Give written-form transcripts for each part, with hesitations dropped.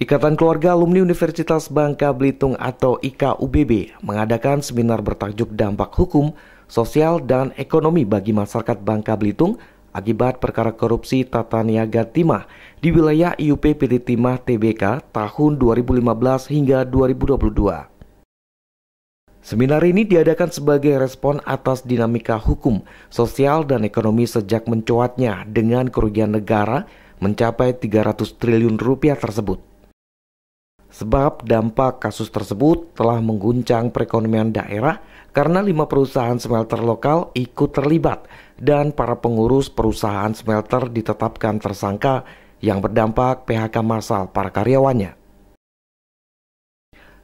Ikatan Keluarga Alumni Universitas Bangka Belitung atau IKUBB mengadakan seminar bertajuk Dampak Hukum, Sosial, dan Ekonomi bagi Masyarakat Bangka Belitung akibat perkara korupsi tata niaga timah di wilayah IUP PT Timah Tbk tahun 2015 hingga 2022. Seminar ini diadakan sebagai respon atas dinamika hukum, sosial, dan ekonomi sejak mencuatnya dengan kerugian negara mencapai 300 triliun rupiah tersebut. Sebab dampak kasus tersebut telah mengguncang perekonomian daerah karena 5 perusahaan smelter lokal ikut terlibat dan para pengurus perusahaan smelter ditetapkan tersangka yang berdampak PHK massal para karyawannya.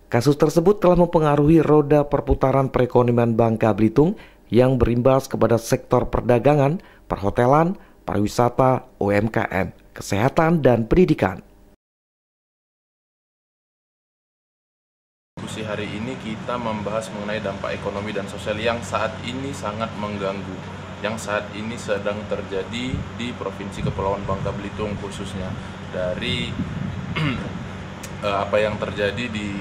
Kasus tersebut telah mempengaruhi roda perputaran perekonomian Bangka Belitung yang berimbas kepada sektor perdagangan, perhotelan, pariwisata, UMKM, kesehatan, dan pendidikan. Diskusi hari ini kita membahas mengenai dampak ekonomi dan sosial yang saat ini sangat mengganggu, yang saat ini sedang terjadi di Provinsi Kepulauan Bangka Belitung khususnya dari apa yang terjadi di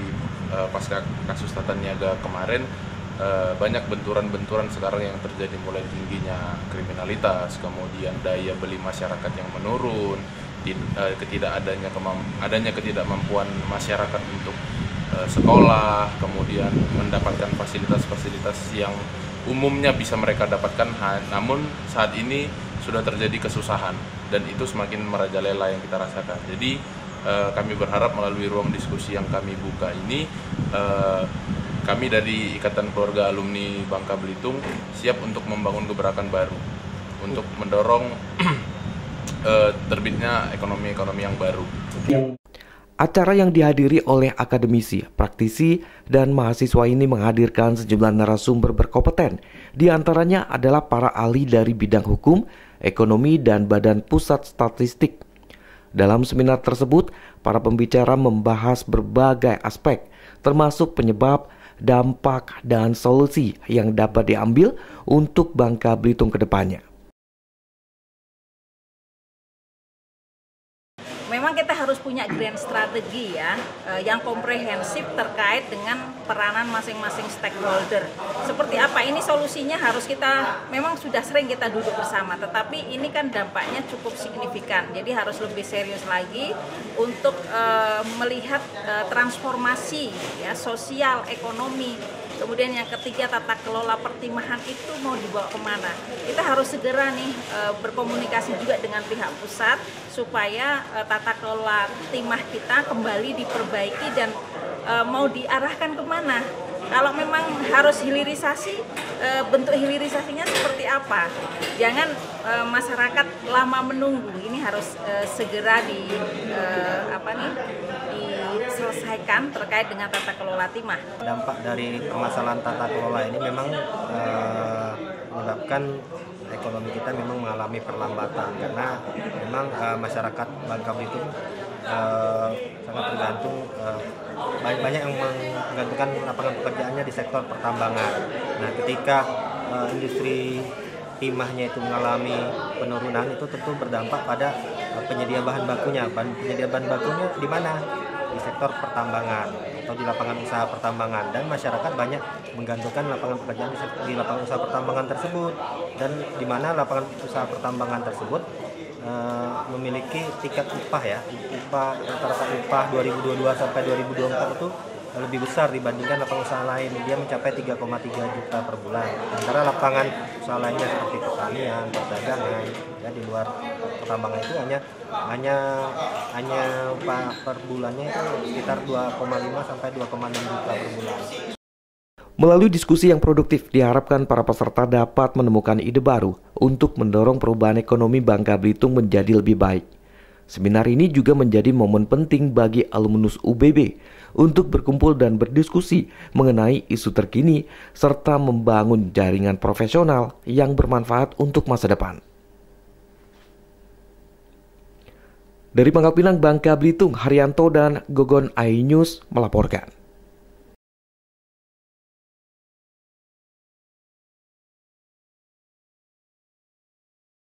pasca kasus tata niaga kemarin. Banyak benturan-benturan sekarang yang terjadi, mulai tingginya kriminalitas, kemudian daya beli masyarakat yang menurun, adanya ketidakmampuan masyarakat untuk sekolah, kemudian mendapatkan fasilitas-fasilitas yang umumnya bisa mereka dapatkan, namun saat ini sudah terjadi kesusahan dan itu semakin merajalela yang kita rasakan. Jadi kami berharap melalui ruang diskusi yang kami buka ini, kami dari Ikatan Keluarga Alumni Bangka Belitung siap untuk membangun gebrakan baru, untuk mendorong terbitnya ekonomi-ekonomi yang baru. Acara yang dihadiri oleh akademisi, praktisi, dan mahasiswa ini menghadirkan sejumlah narasumber berkompeten. Di antaranya adalah para ahli dari bidang hukum, ekonomi, dan Badan Pusat Statistik. Dalam seminar tersebut, para pembicara membahas berbagai aspek, termasuk penyebab, dampak, dan solusi yang dapat diambil untuk Bangka Belitung ke depannya. Memang kita harus punya grand strategi ya, yang komprehensif terkait dengan peranan masing-masing stakeholder. Seperti apa ini solusinya harus kita, memang sudah sering kita duduk bersama, tetapi ini kan dampaknya cukup signifikan. Jadi harus lebih serius lagi untuk melihat transformasi ya, sosial, ekonomi. Kemudian yang ketiga, tata kelola pertimahan itu mau dibawa kemana. Kita harus segera nih berkomunikasi juga dengan pihak pusat supaya tata kelola timah kita kembali diperbaiki dan mau diarahkan kemana. Kalau memang harus hilirisasi, bentuk hilirisasinya seperti apa? Jangan masyarakat lama menunggu. Ini harus segera diselesaikan terkait dengan tata kelola timah. Dampak dari permasalahan tata kelola ini memang menyebabkan ekonomi kita memang mengalami perlambatan karena memang masyarakat Bangka Belitung sangat tergantung, banyak yang menggantungkan lapangan pekerjaannya di sektor pertambangan. Nah, ketika industri timahnya itu mengalami penurunan, itu tentu berdampak pada penyedia bahan bakunya. Penyedia bahan bakunya di mana? Di sektor pertambangan atau di lapangan usaha pertambangan, dan masyarakat banyak menggantungkan lapangan pekerjaan di lapangan usaha pertambangan tersebut, dan di mana lapangan usaha pertambangan tersebut memiliki tingkat upah ya, rata-rata upah 2022 sampai 2024 itu lebih besar dibandingkan lapangan usaha lain. Dia mencapai 3,3 juta per bulan. Antara lapangan usaha lainnya seperti pertanian, perdagangan, ya di luar pertambangan itu hanya upah per bulannya itu sekitar 2,5 sampai 2,6 juta per bulan. Melalui diskusi yang produktif, diharapkan para peserta dapat menemukan ide baru untuk mendorong perubahan ekonomi Bangka Belitung menjadi lebih baik. Seminar ini juga menjadi momen penting bagi alumnus UBB untuk berkumpul dan berdiskusi mengenai isu terkini serta membangun jaringan profesional yang bermanfaat untuk masa depan. Dari Pangkal Pinang, Bangka Belitung, Haryanto dan Gogon iNews melaporkan.